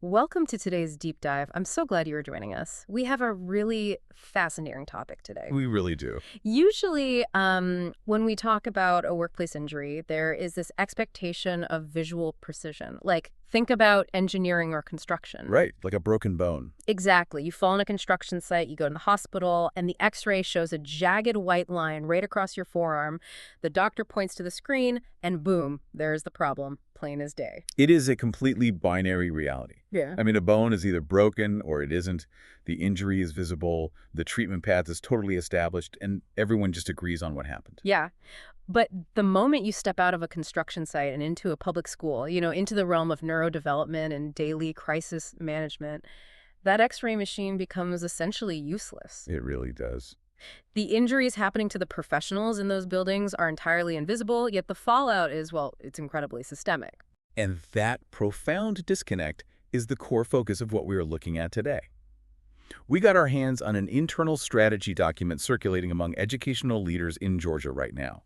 Welcome to today's deep dive. I'm so glad you are joining us. We have a really fascinating topic today. We really do. Usually, when we talk about a workplace injury, there is this expectation of visual precision. Like, think about engineering or construction. Right, like a broken bone. Exactly. You fall on a construction site, you go to the hospital, and the x-ray shows a jagged white line right across your forearm. The doctor points to the screen, and boom, there's the problem, plain as day. It is a completely binary reality. Yeah. I mean, a bone is either broken or it isn't. The injury is visible, the treatment path is totally established, and everyone just agrees on what happened. Yeah. But the moment you step out of a construction site and into a public school, into the realm of neurodevelopment and daily crisis management, that x-ray machine becomes essentially useless. It really does. The injuries happening to the professionals in those buildings are entirely invisible, yet the fallout is, well, it's incredibly systemic. And that profound disconnect is the core focus of what we are looking at today. We got our hands on an internal strategy document circulating among educational leaders in Georgia right now.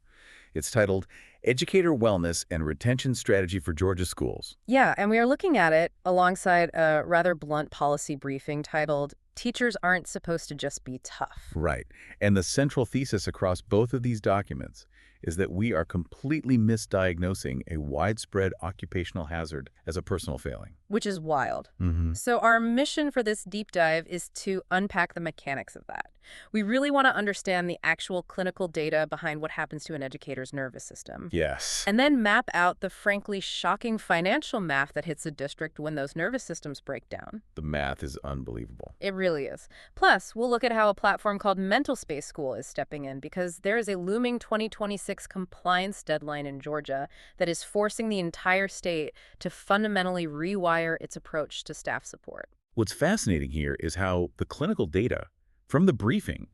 It's titled Educator Wellness and Retention Strategy for Georgia Schools. Yeah, and we are looking at it alongside a rather blunt policy briefing titled, Teachers Aren't Supposed to Just Be Tough. Right. And the central thesis across both of these documents is that we are completely misdiagnosing a widespread occupational hazard as a personal failing. Which is wild. Mm-hmm. So our mission for this deep dive is to unpack the mechanics of that. We really want to understand the actual clinical data behind what happens to an educator's nervous system. Yes. And then map out the frankly shocking financial math that hits a district when those nervous systems break down. The math is unbelievable. It really is. Plus, we'll look at how a platform called MentalSpace School is stepping in because there is a looming 2026 compliance deadline in Georgia that is forcing the entire state to fundamentally rewire its approach to staff support. What's fascinating here is how the clinical data from the briefing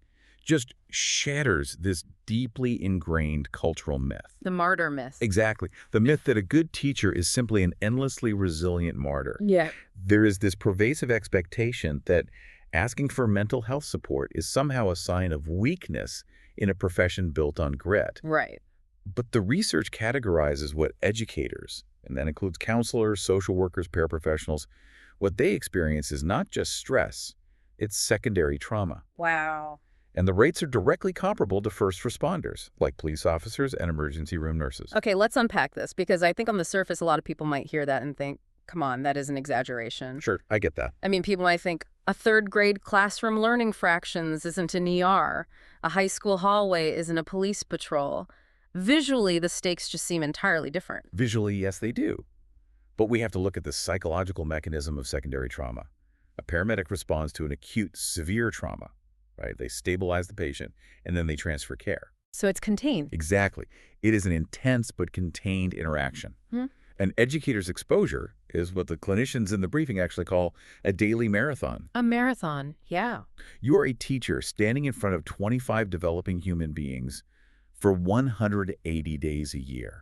just shatters this deeply ingrained cultural myth. The martyr myth. Exactly. The myth that a good teacher is simply an endlessly resilient martyr. Yeah. There is this pervasive expectation that asking for mental health support is somehow a sign of weakness in a profession built on grit. Right. But the research categorizes what educators, and that includes counselors, social workers, paraprofessionals, what they experience is not just stress, it's secondary trauma. Wow. And the rates are directly comparable to first responders, like police officers and emergency room nurses. Okay, let's unpack this because I think on the surface a lot of people might hear that and think, come on, that is an exaggeration. Sure, I get that. I mean, people might think a third grade classroom learning fractions isn't an ER. A high school hallway isn't a police patrol. Visually, the stakes just seem entirely different. Visually, yes, they do. But we have to look at the psychological mechanism of secondary trauma. A paramedic responds to an acute, severe trauma, right? They stabilize the patient, and then they transfer care. So it's contained. Exactly. It is an intense but contained interaction. An educator's exposure is what the clinicians in the briefing actually call a daily marathon. A marathon, yeah. You are a teacher standing in front of 25 developing human beings for 180 days a year.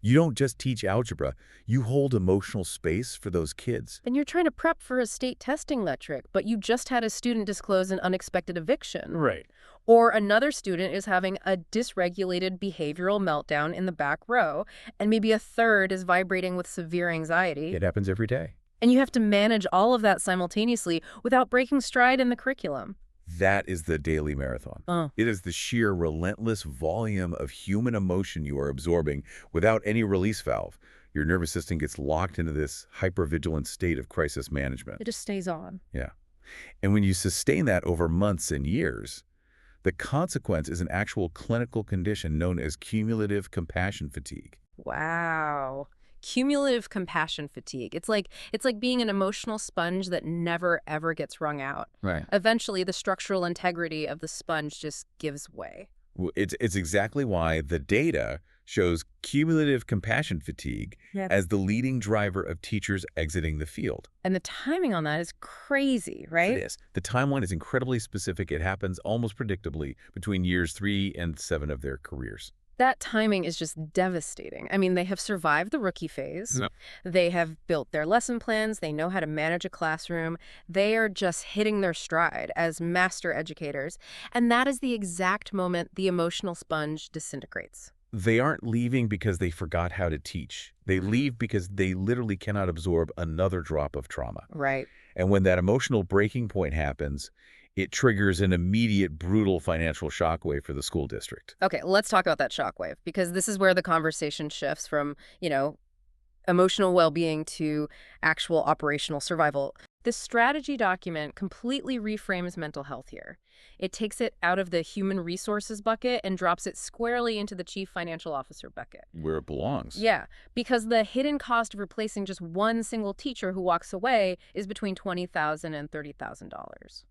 You don't just teach algebra, you hold emotional space for those kids. And you're trying to prep for a state testing metric, but you just had a student disclose an unexpected eviction. Right. Or another student is having a dysregulated behavioral meltdown in the back row, and maybe a third is vibrating with severe anxiety. It happens every day. And you have to manage all of that simultaneously without breaking stride in the curriculum. That is the daily marathon. It is the sheer relentless volume of human emotion you are absorbing without any release valve. Your nervous system gets locked into this hypervigilant state of crisis management. It just stays on. Yeah. And when you sustain that over months and years, the consequence is an actual clinical condition known as cumulative compassion fatigue. Wow. Cumulative compassion fatigue. It's like being an emotional sponge that never, ever gets wrung out. Right. Eventually, the structural integrity of the sponge just gives way. It's exactly why the data shows cumulative compassion fatigue as the leading driver of teachers exiting the field. And the timing on that is crazy, right? It is. The timeline is incredibly specific. It happens almost predictably between years 3 and 7 of their careers. That timing is just devastating. I mean, they have survived the rookie phase. No. They have built their lesson plans. They know how to manage a classroom. They are just hitting their stride as master educators. And that is the exact moment the emotional sponge disintegrates. They aren't leaving because they forgot how to teach. They leave because they literally cannot absorb another drop of trauma. Right. And when that emotional breaking point happens, it triggers an immediate, brutal financial shockwave for the school district. Okay, let's talk about that shockwave, because this is where the conversation shifts from, emotional well-being to actual operational survival. This strategy document completely reframes mental health here. It takes it out of the human resources bucket and drops it squarely into the chief financial officer bucket. Where it belongs. Yeah, because the hidden cost of replacing just one single teacher who walks away is between $20,000 and $30,000.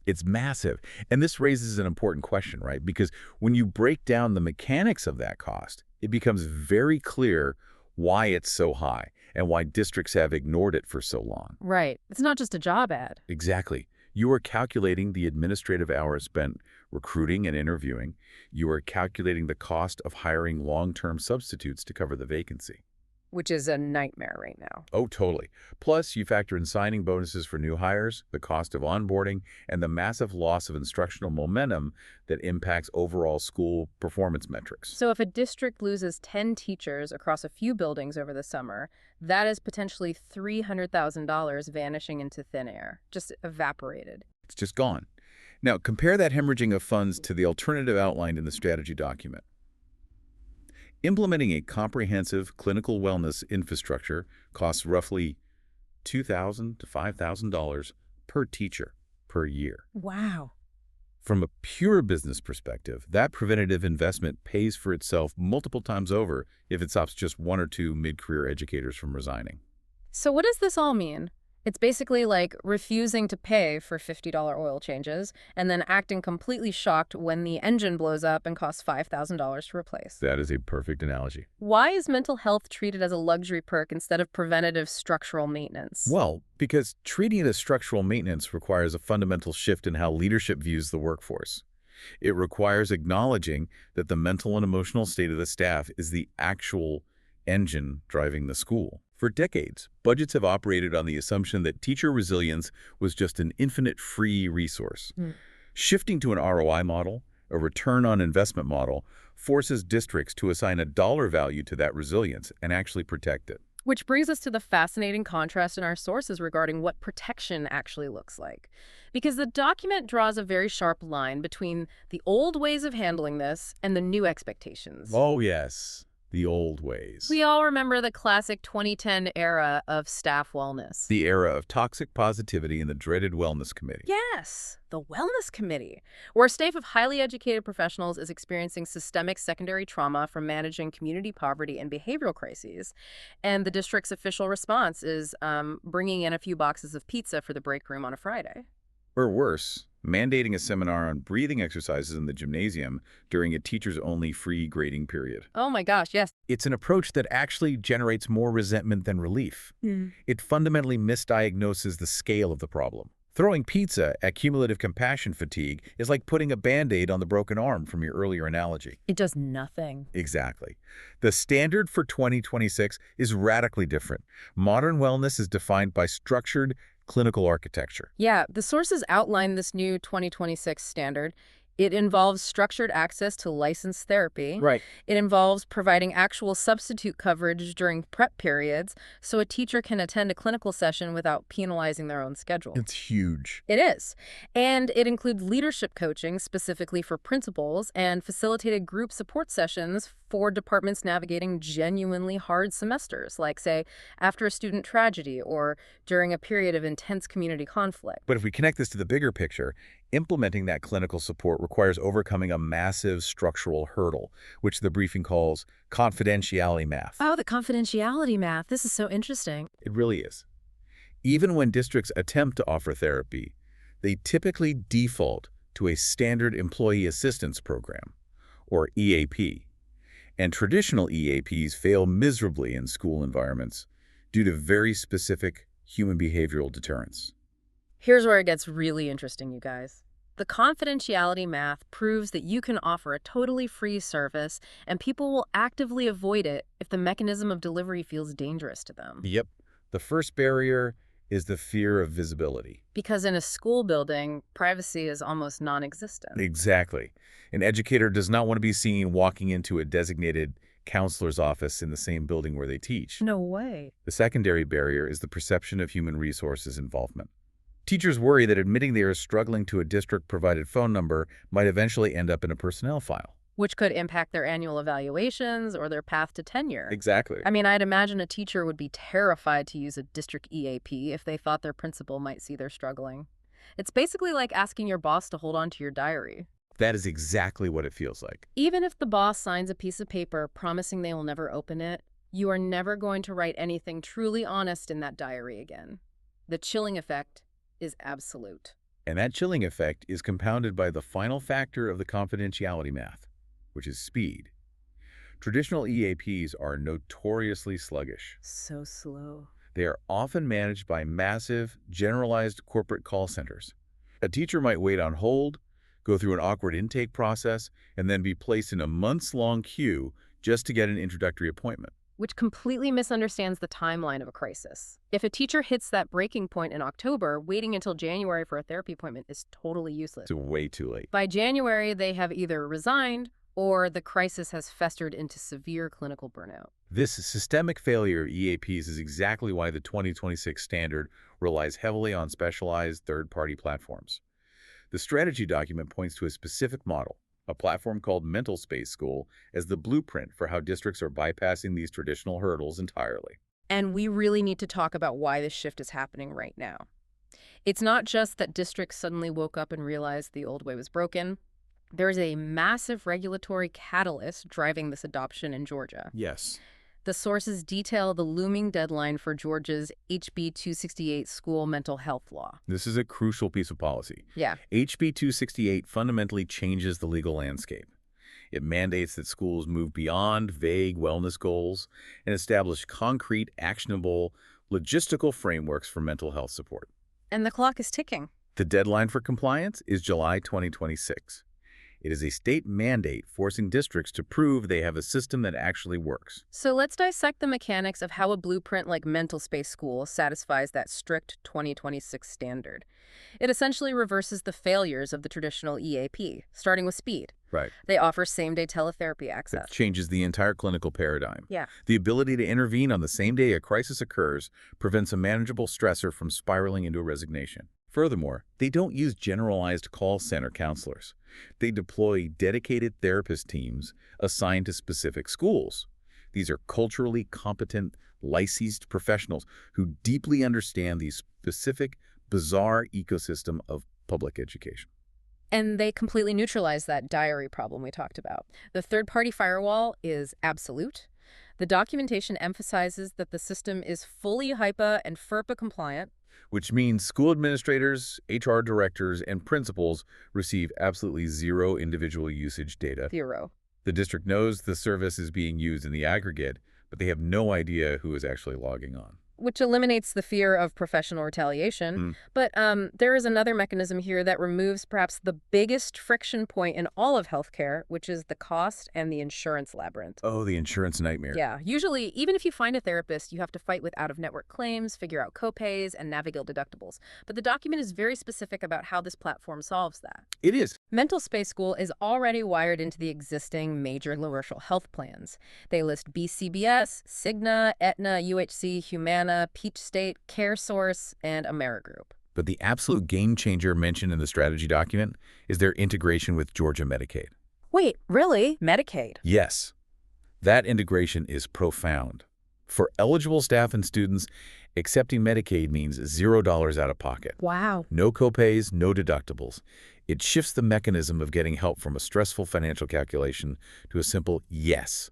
It's massive. And this raises an important question, right? Because when you break down the mechanics of that cost, it becomes very clear why it's so high and why districts have ignored it for so long. Right. It's not just a job ad. Exactly. You are calculating the administrative hours spent recruiting and interviewing. You are calculating the cost of hiring long-term substitutes to cover the vacancy. Which is a nightmare right now. Oh, totally. Plus, you factor in signing bonuses for new hires, the cost of onboarding, and the massive loss of instructional momentum that impacts overall school performance metrics. So if a district loses 10 teachers across a few buildings over the summer, that is potentially $300,000 vanishing into thin air, just evaporated. It's just gone. Now, compare that hemorrhaging of funds to the alternative outlined in the strategy document. Implementing a comprehensive clinical wellness infrastructure costs roughly $2,000 to $5,000 per teacher per year. Wow. From a pure business perspective, that preventative investment pays for itself multiple times over if it stops just one or two mid-career educators from resigning. So what does this all mean? It's basically like refusing to pay for $50 oil changes and then acting completely shocked when the engine blows up and costs $5,000 to replace. That is a perfect analogy. Why is mental health treated as a luxury perk instead of preventative structural maintenance? Well, because treating it as structural maintenance requires a fundamental shift in how leadership views the workforce. It requires acknowledging that the mental and emotional state of the staff is the actual engine driving the school. For decades, budgets have operated on the assumption that teacher resilience was just an infinite free resource. Shifting to an ROI model, a return on investment model, forces districts to assign a dollar value to that resilience and actually protect it. Which brings us to the fascinating contrast in our sources regarding what protection actually looks like. Because the document draws a very sharp line between the old ways of handling this and the new expectations. Oh, yes. The old ways. We all remember the classic 2010 era of staff wellness. The era of toxic positivity and the dreaded wellness committee. Yes, the wellness committee, where a staff of highly educated professionals is experiencing systemic secondary trauma from managing community poverty and behavioral crises. And the district's official response is bringing in a few boxes of pizza for the break room on a Friday. Or worse, mandating a seminar on breathing exercises in the gymnasium during a teachers-only free grading period. Oh my gosh, yes. It's an approach that actually generates more resentment than relief. It fundamentally misdiagnoses the scale of the problem. Throwing pizza at cumulative compassion fatigue is like putting a Band-Aid on the broken arm from your earlier analogy. It does nothing. Exactly. The standard for 2026 is radically different. Modern wellness is defined by structured clinical architecture. Yeah, the sources outline this new 2026 standard. It involves structured access to licensed therapy. Right. It involves providing actual substitute coverage during prep periods so a teacher can attend a clinical session without penalizing their own schedule. It's huge. It is. And it includes leadership coaching specifically for principals and facilitated group support sessions for departments navigating genuinely hard semesters, like, say, after a student tragedy or during a period of intense community conflict. But if we connect this to the bigger picture, implementing that clinical support requires overcoming a massive structural hurdle, which the briefing calls confidentiality math. Oh, the confidentiality math. This is so interesting. It really is. Even when districts attempt to offer therapy, they typically default to a standard employee assistance program, or EAP. And traditional EAPs fail miserably in school environments due to very specific human behavioral deterrence. Here's where it gets really interesting, you guys. The confidentiality math proves that you can offer a totally free service and people will actively avoid it if the mechanism of delivery feels dangerous to them. Yep. The first barrier is the fear of visibility. Because in a school building, privacy is almost non-existent. Exactly. An educator does not want to be seen walking into a designated counselor's office in the same building where they teach. No way. The secondary barrier is the perception of human resources involvement. Teachers worry that admitting they are struggling to a district-provided phone number might eventually end up in a personnel file. Which could impact their annual evaluations or their path to tenure. Exactly. I mean, I'd imagine a teacher would be terrified to use a district EAP if they thought their principal might see they're struggling. It's basically like asking your boss to hold on to your diary. That is exactly what it feels like. Even if the boss signs a piece of paper promising they will never open it, you are never going to write anything truly honest in that diary again. The chilling effect is absolute. And that chilling effect is compounded by the final factor of the confidentiality math, which is speed. Traditional EAPs are notoriously sluggish. So slow. They are often managed by massive, generalized corporate call centers. A teacher might wait on hold, go through an awkward intake process, and then be placed in a months-long queue just to get an introductory appointment. Which completely misunderstands the timeline of a crisis. If a teacher hits that breaking point in October, waiting until January for a therapy appointment is totally useless. It's way too late. By January, they have either resigned or the crisis has festered into severe clinical burnout. This systemic failure of EAPs is exactly why the 2026 standard relies heavily on specialized third-party platforms. The strategy document points to a specific model, a platform called MentalSpace School, as the blueprint for how districts are bypassing these traditional hurdles entirely. And we really need to talk about why this shift is happening right now. It's not just that districts suddenly woke up and realized the old way was broken. There's a massive regulatory catalyst driving this adoption in Georgia. Yes. The sources detail the looming deadline for Georgia's HB 268 school mental health law. This is a crucial piece of policy. Yeah. HB 268 fundamentally changes the legal landscape. It mandates that schools move beyond vague wellness goals and establish concrete, actionable, logistical frameworks for mental health support. And the clock is ticking. The deadline for compliance is July 2026. It is a state mandate forcing districts to prove they have a system that actually works. So let's dissect the mechanics of how a blueprint like MentalSpace School satisfies that strict 2026 standard. It essentially reverses the failures of the traditional EAP, starting with speed. Right. They offer same-day teletherapy access. That changes the entire clinical paradigm. Yeah. The ability to intervene on the same day a crisis occurs prevents a manageable stressor from spiraling into a resignation. Furthermore, they don't use generalized call center counselors. They deploy dedicated therapist teams assigned to specific schools. These are culturally competent, licensed professionals who deeply understand the specific, bizarre ecosystem of public education. And they completely neutralize that diary problem we talked about. The third-party firewall is absolute. The documentation emphasizes that the system is fully HIPAA and FERPA compliant, which means school administrators, HR directors, and principals receive absolutely zero individual usage data. Zero. The district knows the service is being used in the aggregate, but they have no idea who is actually logging on. Which eliminates the fear of professional retaliation. But there is another mechanism here that removes perhaps the biggest friction point in all of healthcare, which is the cost and the insurance labyrinth. Oh, the insurance nightmare. Yeah. Usually, even if you find a therapist, you have to fight with out-of-network claims, figure out copays, and navigate deductibles. But the document is very specific about how this platform solves that. It is. MentalSpace School is already wired into the existing major universal health plans. They list BCBS, Cigna, Aetna, UHC, Humana, Peach State, CareSource, and Amerigroup. But the absolute game changer mentioned in the strategy document is their integration with Georgia Medicaid. Wait, really? Medicaid? Yes. That integration is profound. For eligible staff and students, accepting Medicaid means $0 out of pocket. Wow. No copays, no deductibles. It shifts the mechanism of getting help from a stressful financial calculation to a simple yes.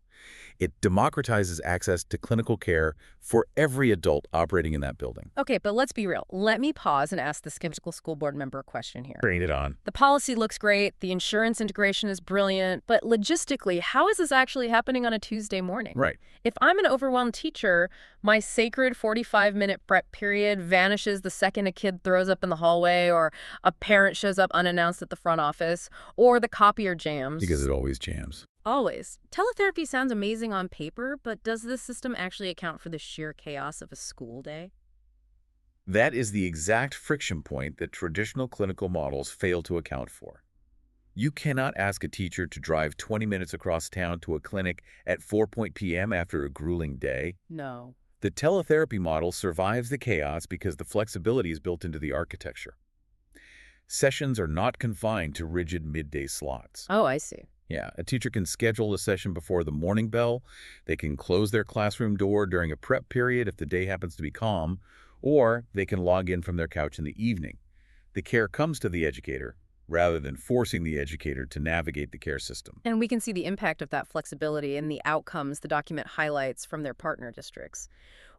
It democratizes access to clinical care for every adult operating in that building. Okay, but let's be real. Let me pause and ask the skeptical school board member a question here. Bring it on. The policy looks great, the insurance integration is brilliant, but logistically, how is this actually happening on a Tuesday morning? Right. If I'm an overwhelmed teacher, my sacred 45-minute prep period vanishes the second a kid throws up in the hallway or a parent shows up unannounced at the front office or the copier jams. Because it always jams. Always. Teletherapy sounds amazing on paper, but does this system actually account for the sheer chaos of a school day? That is the exact friction point that traditional clinical models fail to account for. You cannot ask a teacher to drive 20 minutes across town to a clinic at 4 p.m. after a grueling day. No. The teletherapy model survives the chaos because the flexibility is built into the architecture. Sessions are not confined to rigid midday slots. Oh, I see. Yeah, a teacher can schedule a session before the morning bell. They can close their classroom door during a prep period if the day happens to be calm, or they can log in from their couch in the evening. The care comes to the educator rather than forcing the educator to navigate the care system. And we can see the impact of that flexibility in the outcomes the document highlights from their partner districts.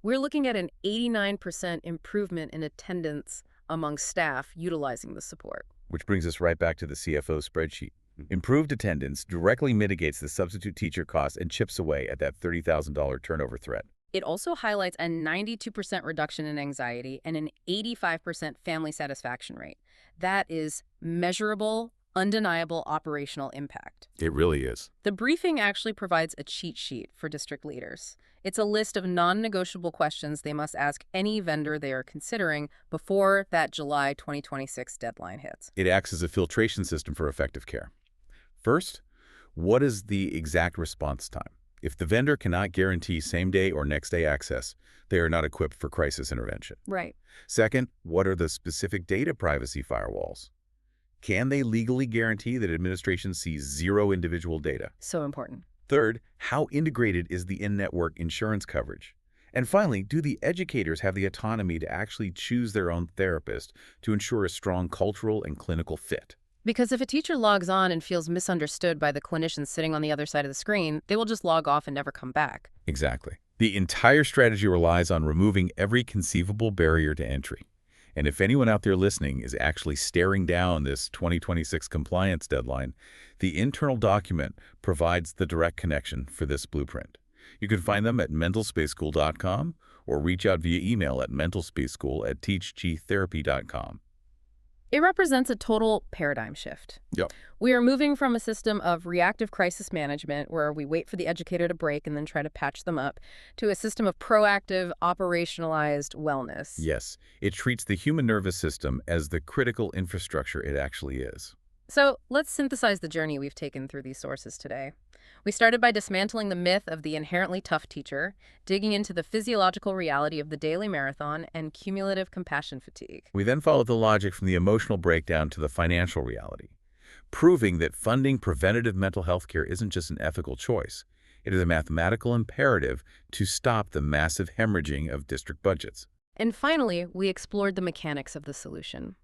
We're looking at an 89% improvement in attendance among staff utilizing the support. Which brings us right back to the CFO spreadsheet. Improved attendance directly mitigates the substitute teacher costs and chips away at that $30,000 turnover threat. It also highlights a 92% reduction in anxiety and an 85% family satisfaction rate. That is measurable, undeniable operational impact. It really is. The briefing actually provides a cheat sheet for district leaders. It's a list of non-negotiable questions they must ask any vendor they are considering before that July 2026 deadline hits. It acts as a filtration system for effective care. First, what is the exact response time? If the vendor cannot guarantee same-day or next-day access, they are not equipped for crisis intervention. Right. Second, what are the specific data privacy firewalls? Can they legally guarantee that administration sees zero individual data? So important. Third, how integrated is the in-network insurance coverage? And finally, do the educators have the autonomy to actually choose their own therapist to ensure a strong cultural and clinical fit? Because if a teacher logs on and feels misunderstood by the clinician sitting on the other side of the screen, they will just log off and never come back. Exactly. The entire strategy relies on removing every conceivable barrier to entry. And if anyone out there listening is actually staring down this 2026 compliance deadline, the internal document provides the direct connection for this blueprint. You can find them at mentalspaceschool.com or reach out via email at mentalspaceschool@teachgtherapy.com. It represents a total paradigm shift. Yep. We are moving from a system of reactive crisis management, where we wait for the educator to break and then try to patch them up, to a system of proactive, operationalized wellness. Yes, it treats the human nervous system as the critical infrastructure it actually is. So let's synthesize the journey we've taken through these sources today. We started by dismantling the myth of the inherently tough teacher, digging into the physiological reality of the daily marathon and cumulative compassion fatigue. We then followed the logic from the emotional breakdown to the financial reality, proving that funding preventative mental health care isn't just an ethical choice. It is a mathematical imperative to stop the massive hemorrhaging of district budgets. And finally, we explored the mechanics of the solution.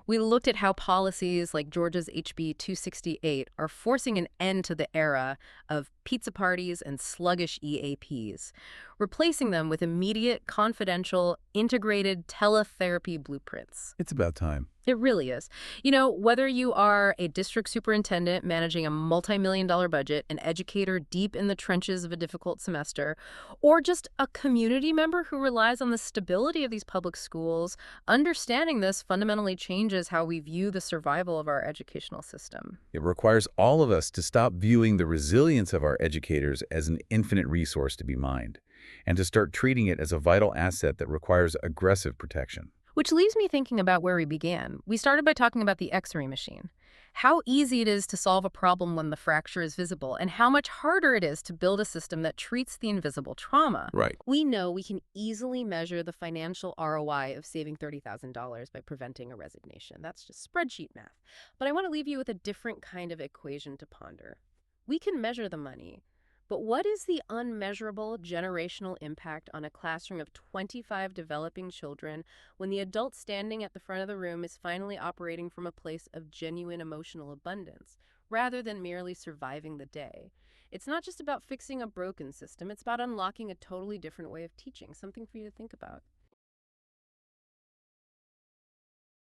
We looked at how policies like Georgia's HB 268 are forcing an end to the era of pizza parties and sluggish EAPs, replacing them with immediate, confidential, integrated teletherapy blueprints. It's about time. It really is. You know, whether you are a district superintendent managing a multi-million-dollar budget, an educator deep in the trenches of a difficult semester, or just a community member who relies on the stability of these public schools, understanding this fundamentally changes how we view the survival of our educational system. It requires all of us to stop viewing the resilience of our educators as an infinite resource to be mined, and to start treating it as a vital asset that requires aggressive protection. Which leaves me thinking about where we began. We started by talking about the X-ray machine. How easy it is to solve a problem when the fracture is visible, and how much harder it is to build a system that treats the invisible trauma. Right. We know we can easily measure the financial ROI of saving $30,000 by preventing a resignation. That's just spreadsheet math. But I want to leave you with a different kind of equation to ponder. We can measure the money, but what is the unmeasurable generational impact on a classroom of 25 developing children when the adult standing at the front of the room is finally operating from a place of genuine emotional abundance, rather than merely surviving the day? It's not just about fixing a broken system, it's about unlocking a totally different way of teaching, something for you to think about.